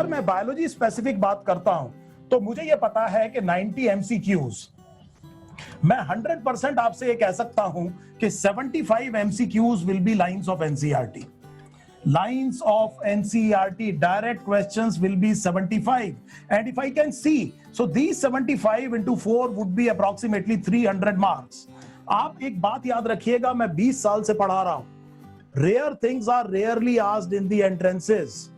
अगर मैं biology specific बात करता हूं तो मुझे यह पता है कि 90 एमसीक्यूज, मैं 100% आपसे ये कह सकता हूं कि 75 MCQs will be lines of NCERT. Lines of NCERT direct questions will be 75, and if I can see, so these 75 into 4 would be approximately 300 marks. आप एक बात याद रखिएगा, मैं 20 साल से पढ़ा रहा हूं. Rare things are rarely asked in the entrances.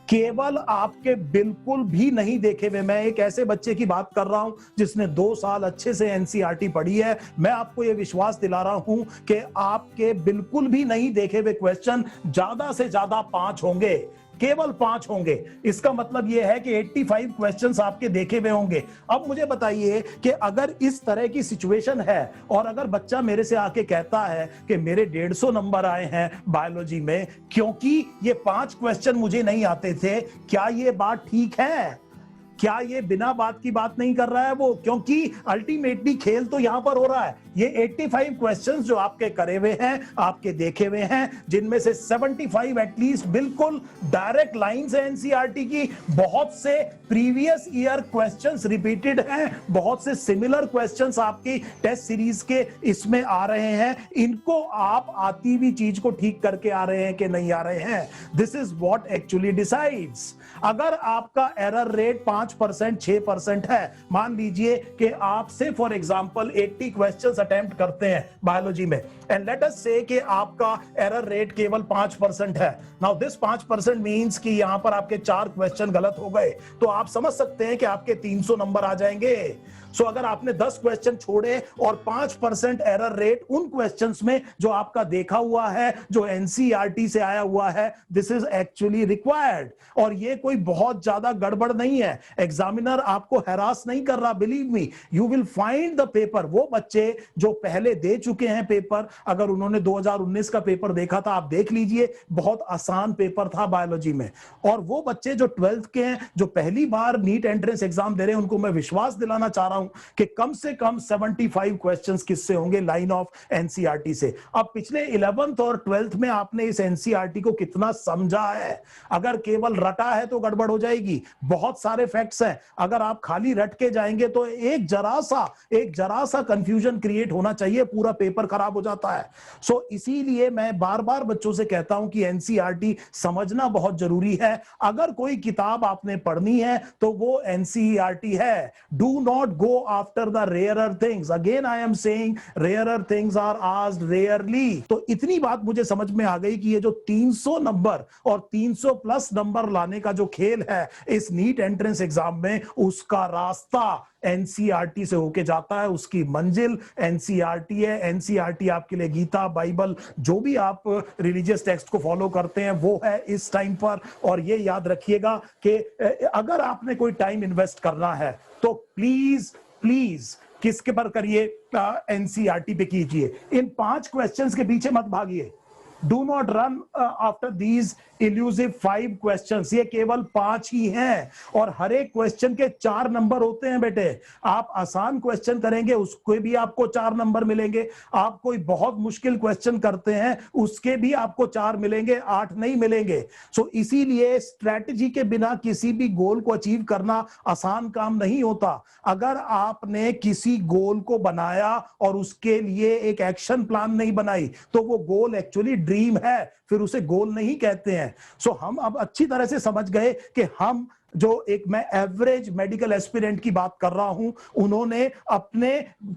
केवल आपके बिल्कुल भी नहीं देखे हुए, मैं एक ऐसे बच्चे की बात कर रहा हूं जिसने 2 साल अच्छे से एनसीईआरटी पढ़ी है. मैं आपको यह विश्वास दिला रहा हूं कि आपके बिल्कुल भी नहीं देखे हुए क्वेश्चन ज्यादा से ज्यादा 5 होंगे, केवल 5 होंगे. इसका मतलब यह है कि 85 क्वेश्चंस आपके देखे हुए होंगे. अब मुझे बताइए कि अगर इस तरह की सिचुएशन है और अगर बच्चा मेरे से आके कहता है कि मेरे 150 नंबर आए हैं बायोलॉजी में क्योंकि ये 5 क्वेश्चन मुझे नहीं आते थे, क्या ये बात ठीक है? क्या ये बिना बात की बात नहीं कर रहा है वो? क्योंकि अल्टीमेटली खेल तो यहां पर हो रहा है. ये 85 क्वेश्चंस जो आपके करे हुए हैं, आपके देखे हुए हैं, जिनमें से 75 एटलीस्ट बिल्कुल डायरेक्ट लाइंस है एनसीईआरटी की. बहुत से प्रीवियस ईयर क्वेश्चंस रिपीटेड हैं, बहुत से सिमिलर क्वेश्चंस आपकी टेस्ट सीरीज के इसमें आ रहे हैं. इनको आप आती हुई चीज को ठीक करके आ रहे हैं कि नहीं आ रहे हैं. This is what actually decides. अगर आपका एरर रेट 5% 6% है, मान लीजिए कि आपसे फॉर एग्जांपल 80 क्वेश्चंस अटेम्प्ट करते हैं बायोलॉजी में, एंड लेट अस से कि आपका एरर रेट केवल 5% है. नाउ दिस 5% मींस कि यहां पर आपके 4 क्वेश्चन गलत हो गए, तो आप समझ सकते हैं कि आपके 300 नंबर आ जाएंगे. सो अगर आपने 10 क्वेश्चन छोड़े और 5% एरर रेट उन क्वेश्चंस में जो आपका देखा हुआ है, जो एनसीईआरटी से आया हुआ है, दिस इज एक्चुअली रिक्वायर्ड. और ये कोई बहुत ज्यादा गड़बड़ नहीं है. एग्जामिनर आपको हैरास नहीं कर रहा. Believe me, you will find the paper. वो बच्चे जो पहले दे चुके हैं पेपर, अगर उन्होंने 2019 का पेपर देखा था, आप देख लीजिए, बहुत आसान पेपर था बायोलॉजी में. और वो बच्चे जो 12th के हैं, जो पहली बार नीट एंट्रेंस एग्जाम दे रहे हैं, उनको मैं विश्वास दिलाना चाह रहा हूं कि कम से कम 75 क्वेश्चंस किससे होंगे? लाइन ऑफ एनसीईआरटी से. अब पिछले 11th और 12th में आपने इस एनसीईआरटी को कितना समझा है? अगर केवल रटा है तो गड़बड़ हो जाएगी. बहुत सारे फैक्ट्स हैं, अगर आप खाली रट के जाएंगे तो एक जरा सा कंफ्यूजन क्रिएट होना चाहिए, पूरा पेपर खराब हो जाता है. सो इसीलिए मैं बार बार बच्चों से कहता हूं कि एनसीईआरटी समझना बहुत जरूरी है. अगर कोई किताब आपने पढ़नी है तो वो एनसीईआरटी है. Do not go after the rarer things. Again I am saying, rarer things are asked rarely. तो इतनी बात मुझे समझ में आ गई कि ये जो 300 नंबर और 300 प्लस नंबर लाने का जो खेल है इस नीट एंट्रेंस एग्जाम में, उसका रास्ता एनसीईआरटी से होके जाता है. उसकी मंजिल एनसीईआरटी है. एनसीईआरटी आपके लिए गीता, बाइबल, जो भी आप रिलीजियस टेक्स्ट को फॉलो करते हैं, वो है इस टाइम पर. और ये याद रखिएगा कि अगर आपने कोई टाइम इन्वेस्ट करना है तो प्लीज प्लीज किसके पर करिए? एनसीईआरटी पे कीजिए. इन 5 क्वेश्चंस के पीछे मत भागिए. Do not run after these elusive 5 questions. ये केवल 5 ही हैं और हर एक क्वेश्चन के 4 नंबर होते हैं बेटे. आप आसान क्वेश्चन करेंगे उसके भी आपको 4 नंबर मिलेंगे. आप कोई बहुत मुश्किल क्वेश्चन करते हैं उसके भी आपको 4 मिलेंगे, 8 नहीं मिलेंगे. सो इसीलिए स्ट्रेटजी के बिना किसी भी गोल को अचीव करना आसान काम नहीं होता. अगर आपने किसी गोल को बनाया और उसके लिए एक एक्शन प्लान नहीं बनाई तो वो गोल एक्चुअली ड्रीम है, फिर उसे गोल नहीं कहते हैं. सो हम अब अच्छी तरह से समझ गए कि हम जो मैं एवरेज मेडिकल एस्पिरेंट की बात कर रहा हूं, उन्होंने अपने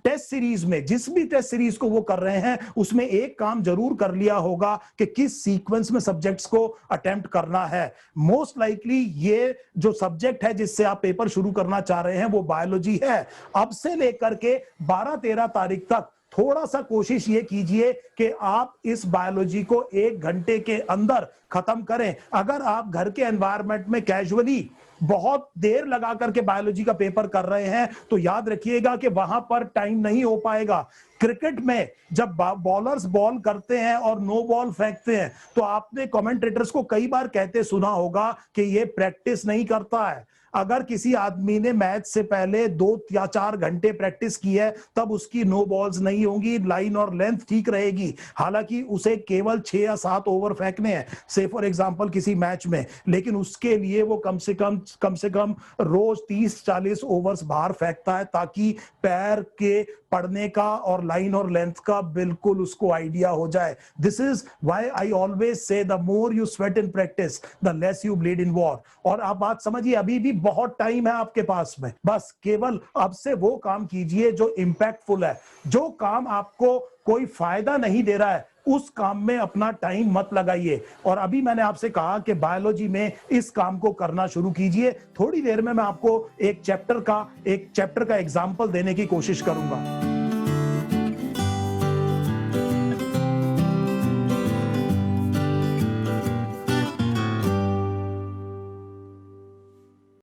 टेस्ट सीरीज में, जिस भी टेस्ट सीरीज को वो कर रहे हैं, उसमें एक काम जरूर कर लिया होगा कि किस सीक्वेंस में सब्जेक्ट्स को अटेम्प्ट करना है. मोस्ट लाइकली ये जो सब्जेक्ट है जिससे आप पेपर शुरू करना चाह रहे हैं वो बायोलॉजी है. अब से लेकर के 12-13 तारीख तक थोड़ा सा कोशिश ये कीजिए कि आप इस बायोलॉजी को 1 घंटे के अंदर खत्म करें. अगर आप घर के एनवायरनमेंट में कैजुअली बहुत देर लगा करके बायोलॉजी का पेपर कर रहे हैं तो याद रखिएगा कि वहां पर टाइम नहीं हो पाएगा. क्रिकेट में जब बॉलर्स बॉल करते हैं और नो बॉल फेंकते हैं तो आपने कमेंटेटर्स को कई बार कहते सुना होगा कि ये प्रैक्टिस नहीं करता है. अगर किसी आदमी ने मैच से पहले 2 या 4 घंटे प्रैक्टिस की है तब उसकी नो बॉल्स नहीं होंगी, लाइन और लेंथ ठीक रहेगी। हालांकि उसे केवल 6 या 7 ओवर फेंकने हैं से फॉर एग्जांपल किसी मैच में, लेकिन उसके लिए वो कम से कम रोज 30-40 ओवर्स बाहर फेंकता है ताकि पैर के पड़ने का और लाइन और लेंथ का बिल्कुल उसको आइडिया हो जाए। This is why I always say the more you sweat in practice the less you bleed in war. और आप बात समझिए, अभी भी बहुत टाइम है आपके पास में, बस केवल अब से वो काम कीजिए जो इंपैक्टफुल है। जो काम आपको कोई फायदा नहीं दे रहा है उस काम में अपना टाइम मत लगाइए। और अभी मैंने आपसे कहा कि बायोलॉजी में इस काम को करना शुरू कीजिए। थोड़ी देर में मैं आपको एक चैप्टर का एग्जाम्पल देने की कोशिश करूंगा।